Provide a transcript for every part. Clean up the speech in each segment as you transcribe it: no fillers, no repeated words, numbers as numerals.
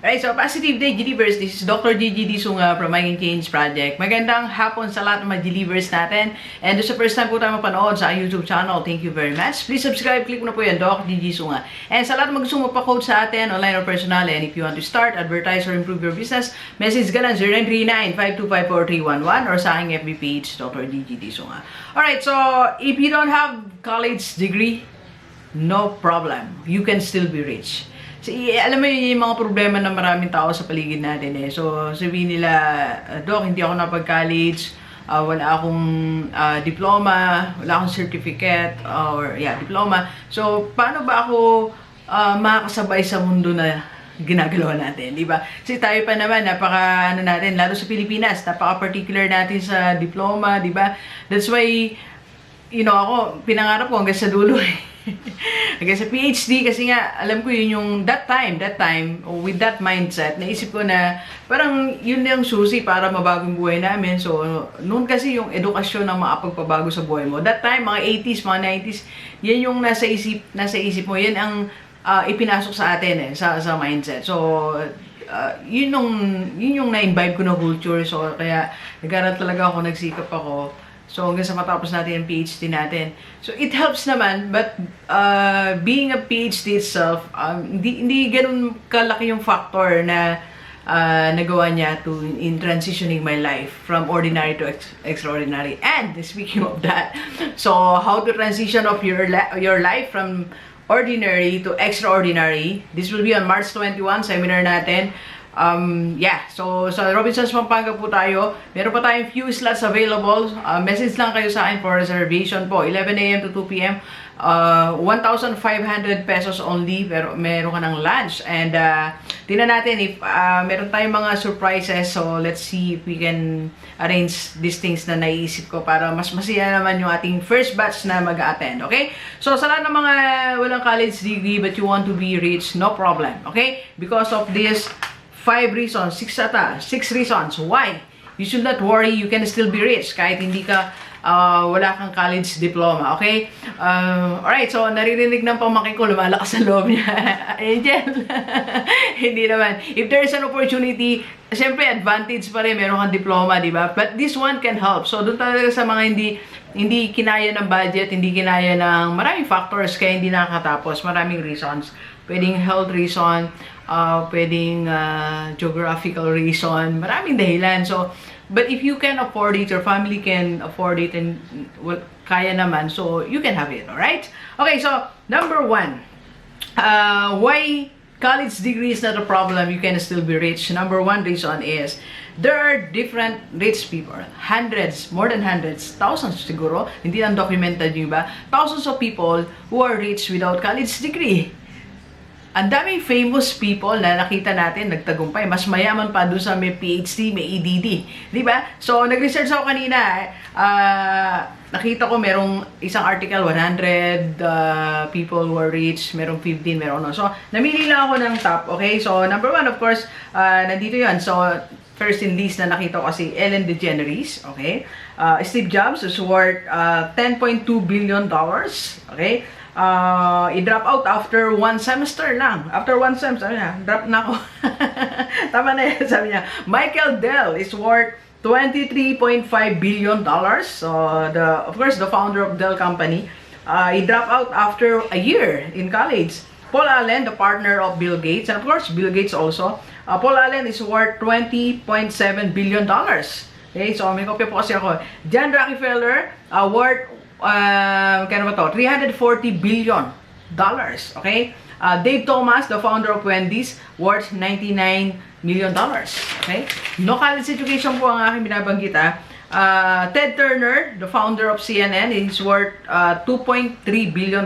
Alright, so positive day, Gilivers. This is Dr. Gigi Sunga from My Change Project. Magandang hapon sa lahat ng mga Gilivers natin. And sa first time po tayo mapanood sa YouTube channel, thank you very much. Please subscribe, click mo na po yan, Dr. Gigi Sunga. And sa lahat ng gusto mo pa-code sa atin, online or personal, and if you want to start, advertise, or improve your business, message ka lang 0939-525-4311 or sa aking FB page, Dr. Gigi Sunga. Alright, so if you don't have college degree, no problem. You can still be rich. Alam mo yun yung mga problema ng maraming tao sa paligid natin eh. So, sabihin nila, Doc, hindi ako napag-college, wala akong diploma, wala akong certificate, or diploma. So, paano ba ako makakasabay sa mundo na ginagalaw natin, di ba? Kasi tayo pa naman, natin, lalo sa Pilipinas, napaka-particular natin sa diploma, di ba? That's why, ako, pinangarap ko hanggang sa dulo eh. Hanggang sa PhD kasi nga, alam ko yun yung that time, with that mindset, naisip ko na parang yun yung susi para mabago yung buhay namin. So, noon kasi yung edukasyon na makapagpabago sa buhay mo. That time, mga 80s, mga 90s, yan yung nasa isip mo. Yan ang ipinasok sa atin eh, sa mindset. So, yun yung na-imbibe ko na culture. So, kaya nag-aral talaga ako, nagsikap ako. So, hanggang sa matapos natin yung PhD natin. So, it helps naman, but being a PhD itself, hindi ganun kalaki yung factor na nagawa niya in transitioning my life from ordinary to extraordinary. And, speaking of that, so, how to transition of your life from ordinary to extraordinary. This will be on March 21, seminar natin. So sa Robinsons Pampanga po tayo. Meron pa tayong few slots available. Message lang kayo sa akin for reservation po. 11 AM to 2 PM. 1,500 pesos only. Pero meron ka ng lunch. And tingnan natin if meron tayong mga surprises. So let's see if we can arrange these things na naiisip ko para mas masaya naman yung ating first batch na mag-attend. Okay? So sa lahat ng mga walang college degree but you want to be rich, no problem. Okay? Because of this 6 reasons why you should not worry, you can still be rich kahit hindi ka wala kang college diploma, okay? Alright, so naririnig ng pamangkin ko, lumalakas sa loob niya. Angel, hindi naman. If there is an opportunity, siyempre advantage pa rin, meron kang diploma, di ba? But this one can help. So doon talaga sa mga hindi kinaya ng budget, hindi kinaya ng maraming factors kaya hindi nakakatapos, maraming reasons. Pwedeng health reason, pwedeng geographical reason, maraming dahilan. So, but if you can afford it, your family can afford it, and well, kaya naman, so you can have it, alright? Okay, so, number 1, why college degree is not a problem, you can still be rich. Number 1 reason is, there are different rich people, hundreds, more than hundreds, thousands siguro, hindi lang documented yung iba, thousands of people who are rich without college degree. Ang daming famous people na nakita natin nagtagumpay. Mas mayaman pa doon sa may PhD, may EDD. Di ba? So, nag-research ako kanina. Nakita ko merong isang article, 100 people who are rich, merong 15, merong no. So, namili lang ako ng top. Okay? So, number 1, of course, nandito yan. So, first in list na nakita ko kasi Ellen DeGeneres. Okay? Steve Jobs is worth $10.2 billion. Okay? I-drop out after 1 semester lang. After 1 semester, sabi niya, drop na ako. Tama na yan, sabi niya. Michael Dell is worth $23.5 billion. So, of course, the founder of Dell Company, i-drop out after a year in college. Paul Allen, the partner of Bill Gates, and of course, Bill Gates also. Paul Allen is worth $20.7 billion. Okay, so may kopya po kasi ako. John Rockefeller, worth kano ba to? $340 billion. Okay? Dave Thomas, the founder of Wendy's, worth $99 million. Okay? No college education po ang aking binabanggit. Ted Turner, the founder of CNN, is worth $2.3 billion.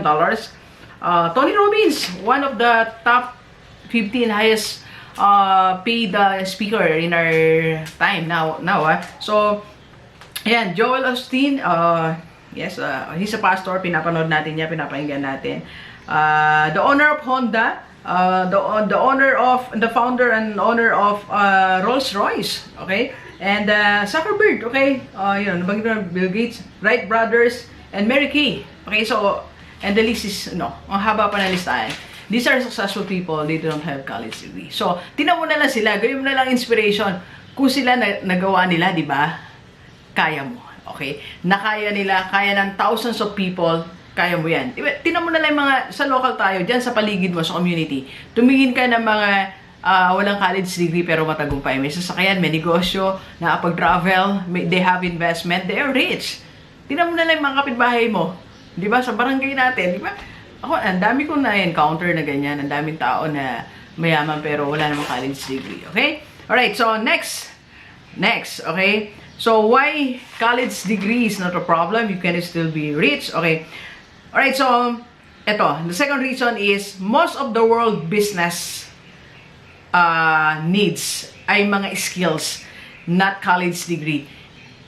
Tony Robbins, one of the top 15 highest paid speaker in our time now. So, ayan, Joel Osteen, yes, he's a pastor. Pinapanood natin niya, pinapakinggan natin. The owner of Honda, the founder and owner of Rolls-Royce, okay? And Zuckerberg, okay? Yun, nabanggit na Bill Gates, Wright Brothers, and Mary Kay. Okay, so, and the list is, ang haba pa na listahan. These are successful people, they don't have college degree. So, tinan mo na lang sila, gawin mo na lang inspiration. Kung sila nagawa nila, di ba? Kaya mo. Okay? Nakaya nila, kaya ng thousands of people, kaya mo yan. Diba? Tinan mo na lang mga, sa local tayo, dyan sa paligid mo, sa community, tumingin ka ng mga walang college degree pero matagumpay. May sasakyan, may negosyo, nakapag-travel, they have investment, they are rich. Tinan mo na lang mga kapitbahay mo. Di ba? Sa barangay natin, di ba? Ako, ang dami kong na-encounter na ganyan. Ang daming tao na mayaman pero wala namang college degree. Okay? Alright, so next, okay? So, why college degree is not a problem? You can still be rich. Okay. Alright, so, the second reason is, most of the world business needs ay mga skills, not college degree.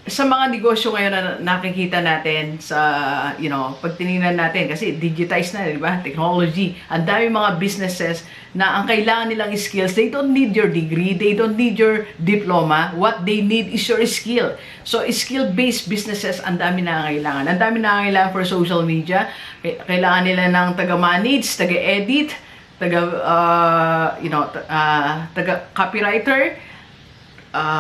Sa mga negosyo ngayon na nakikita natin sa, pag tinignan natin, kasi digitized na, di ba? Technology. Ang dami mga businesses na ang kailangan nilang skills, they don't need your degree, they don't need your diploma. What they need is your skill. So, skill-based businesses, ang dami na kailangan. Ang dami na kailangan for social media. Kailangan nila ng taga-manage, taga-edit, taga-copywriter,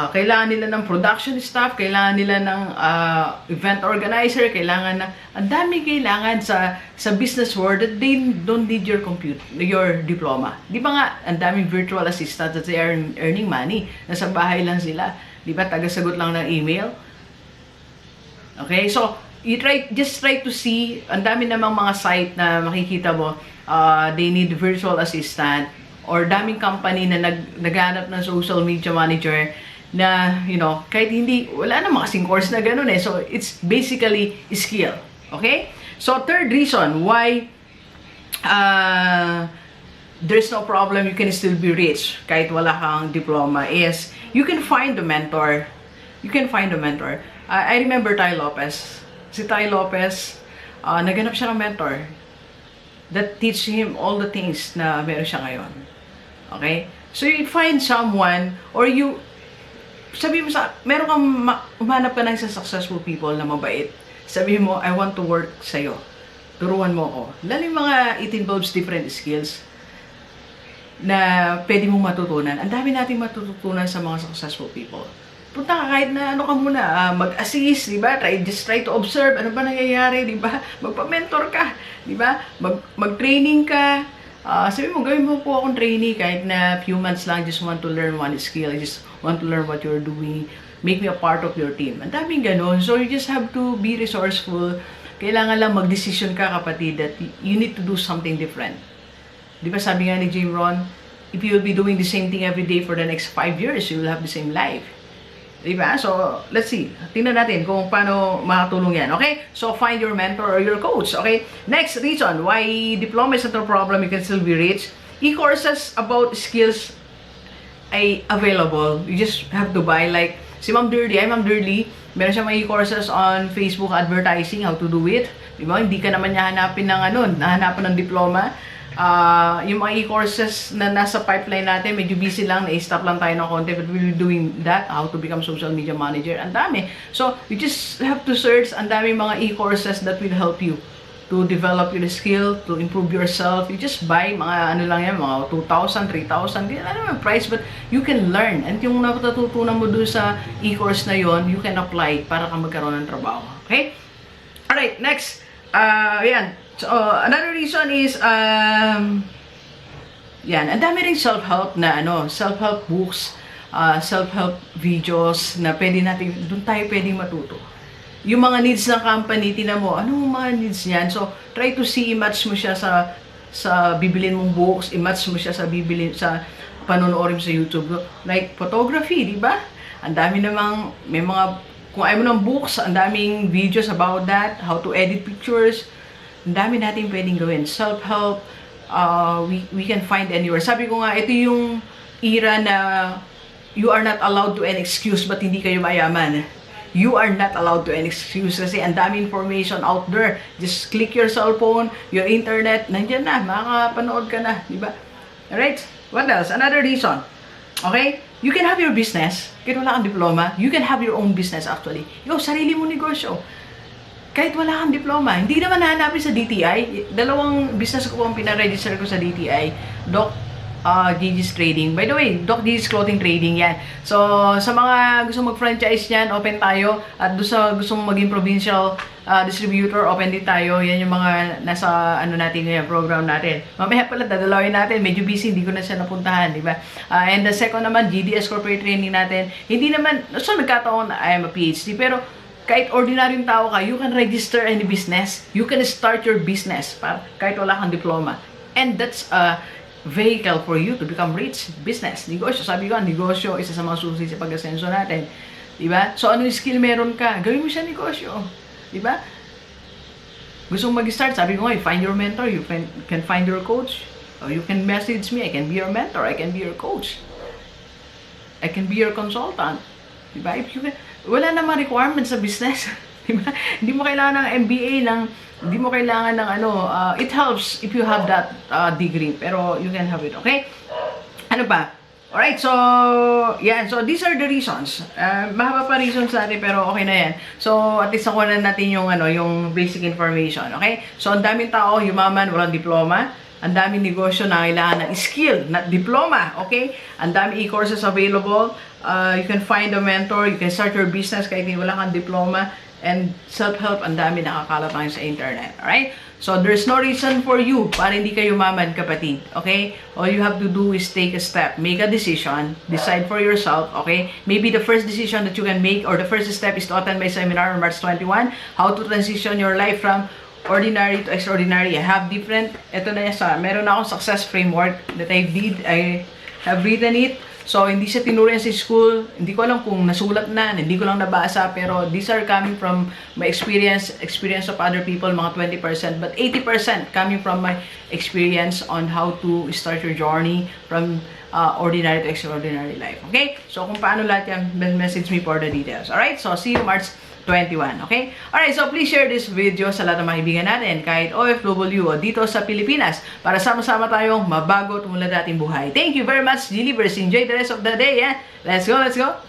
kailangan nila ng production staff, kailangan nila ng event organizer, kailangan na, ang dami kailangan sa business world that they don't need your diploma. Di ba nga, ang daming virtual assistants that they are earning money. Nasa bahay lang sila. Di ba, tagasagot lang ng email. Okay, so, just try to see, ang dami namang mga site na makikita mo, they need virtual assistant, or daming company na naghanap ng social media manager na, kahit wala na kasing course na ganun eh. So, it's basically skill. Okay? So, third reason why there's no problem, you can still be rich kahit wala kang diploma is, you can find a mentor. You can find a mentor. I remember Ty Lopez. Si Ty Lopez, naghanap siya ng mentor that teach him all the things na meron siya ngayon. Okay? So, you find someone, or sabi mo meron kang, umanap ka ng isang successful people na mabait. Sabi mo, I want to work sa'yo. Turuan mo ako. Lalo yung it involves different skills na pwede mong matutunan. Ang dami nating matututunan sa mga successful people. Punta ka kahit na ka muna, mag-assist, di ba? Just try to observe, ano ba nangyayari, di ba? Magpa-mentor ka, di ba? Mag-training ka. Sabi mo, gawin mo po akong trainee kahit na few months lang, just want to learn one skill, I just want to learn what you're doing, make me a part of your team. Ang daming ganon. So, you just have to be resourceful. Kailangan lang mag-decision ka, kapatid, that you need to do something different. Di ba sabi nga ni Jim Rohn, if you will be doing the same thing every day for the next 5 years, you will have the same life. Diba? So, let's see. Tingnan natin kung paano makatulong yan. Okay? So, find your mentor or your coach. Okay? Next reason why diploma is not a problem, you can still be rich. E-courses about skills ay available. You just have to buy. Like, si Ma'am Dirly, Ma'am Dirly, meron siya mga e-courses on Facebook advertising, how to do it. Diba? Hindi ka naman niya hanapin ng nahanapan ng diploma. Yung mga e-courses na nasa pipeline natin, medyo busy lang, na-stop lang tayo ng konti, but we'll be doing that, how to become social media manager, ang dami. So, you just have to search, ang dami mga e-courses that will help you to develop your skill, to improve yourself. You just buy mga mga 2,000, 3,000, ano yung price, but you can learn. And yung natututunan mo doon sa e-course na yon, you can apply para ka magkaroon ng trabaho. Okay? Alright, next. Yan. So, another reason is, ang dami rin self-help na, self-help books, self-help videos na doon tayo pwedeng matuto. Yung mga needs ng company, tinan mo, anong mga needs niyan? So, try to see, i-match mo siya sa bibilin mong books, i-match mo siya sa panonoorin sa YouTube. Like, photography, di ba? Ang dami namang, kung ayaw mo ng books, ang daming videos about that, how to edit pictures. Ang dami natin pwedeng gawin. Self-help, we can find anywhere. Sabi ko nga, ito yung era na you are not allowed to an excuse but hindi kayo mayaman. You are not allowed to an excuse kasi ang dami information out there. Just click your cellphone, your internet, nandiyan na, makakapanood ka na, di ba? Alright? What else? Another reason. Okay? You can have your business. Kahit wala kang diploma, you can have your own business actually. Ikaw, sarili mong negosyo. kahit wala kang diploma, hindi naman hahanapin sa DTI. Dalawang business ko po ang pinaregister ko sa DTI. Doc Gigi's Trading. By the way, Doc Gigi's Clothing Trading yan. So, sa mga gusto mag-franchise niyan, open tayo. At doon sa gusto maging provincial distributor, open din tayo. Yan yung mga nasa natin ngayon, program natin. Mamaya pala, dadalawin natin. Medyo busy, hindi ko na siya napuntahan, di ba? And the second naman, GDS Corporate Training natin. Hindi naman, so nagkataon na I am a PhD, pero kahit ordinaryong tao ka, you can register any business. You can start your business kahit wala kang diploma. And that's a vehicle for you to become rich. Business, negosyo. Sabi ko, negosyo, isa sa mga susi sa pag-asenso natin. Diba? So, ano yung skill meron ka? Gawin mo siya negosyo. Diba? Gusto mong mag-start, sabi ko nga, find your mentor. You can find your coach. Or you can message me. I can be your mentor. I can be your coach. I can be your consultant. Diba? If you can, wala namang requirements sa business. Diba? Hindi mo kailangan ng MBA, hindi mo kailangan ng it helps if you have that degree, pero you can have it, okay? Ano ba? Alright, so, yan. So, these are the reasons. Mahaba pa reasons natin, pero okay na yan. So, at least nakuha na natin yung, yung basic information, okay? So, ang daming tao, yumaman, walang diploma. Ang daming negosyo na kailangan ng skill, not diploma, okay? Ang daming e-courses available. You can find a mentor, you can start your business kahit wala kang diploma. And self-help, ang dami nakakalat tayo sa internet, alright? So, there's no reason for you para hindi kayo yumaman, kapatid, okay? All you have to do is take a step, make a decision, decide for yourself, okay? Maybe the first decision that you can make, or the first step is to attend my seminar on March 21, how to transition your life from ordinary to extraordinary. I have different, ito na yan meron na akong success framework that I have written it. So, hindi siya tinuruan sa school. Hindi ko alam kung nasulat na, hindi ko lang nabasa, pero these are coming from my experience of other people, mga 20%, but 80% coming from my experience on how to start your journey from ordinary to extraordinary life. Okay? So, kung paano lahat yan, message me for the details. Alright? So, see you March 21, okay? Alright, so please share this video sa lahat ng mga kaibigan natin, kahit OFW o dito sa Pilipinas, para sama-sama tayong mabago at umulad ating buhay. Thank you very much, Gilivers. Enjoy the rest of the day, yeah? Let's go, let's go!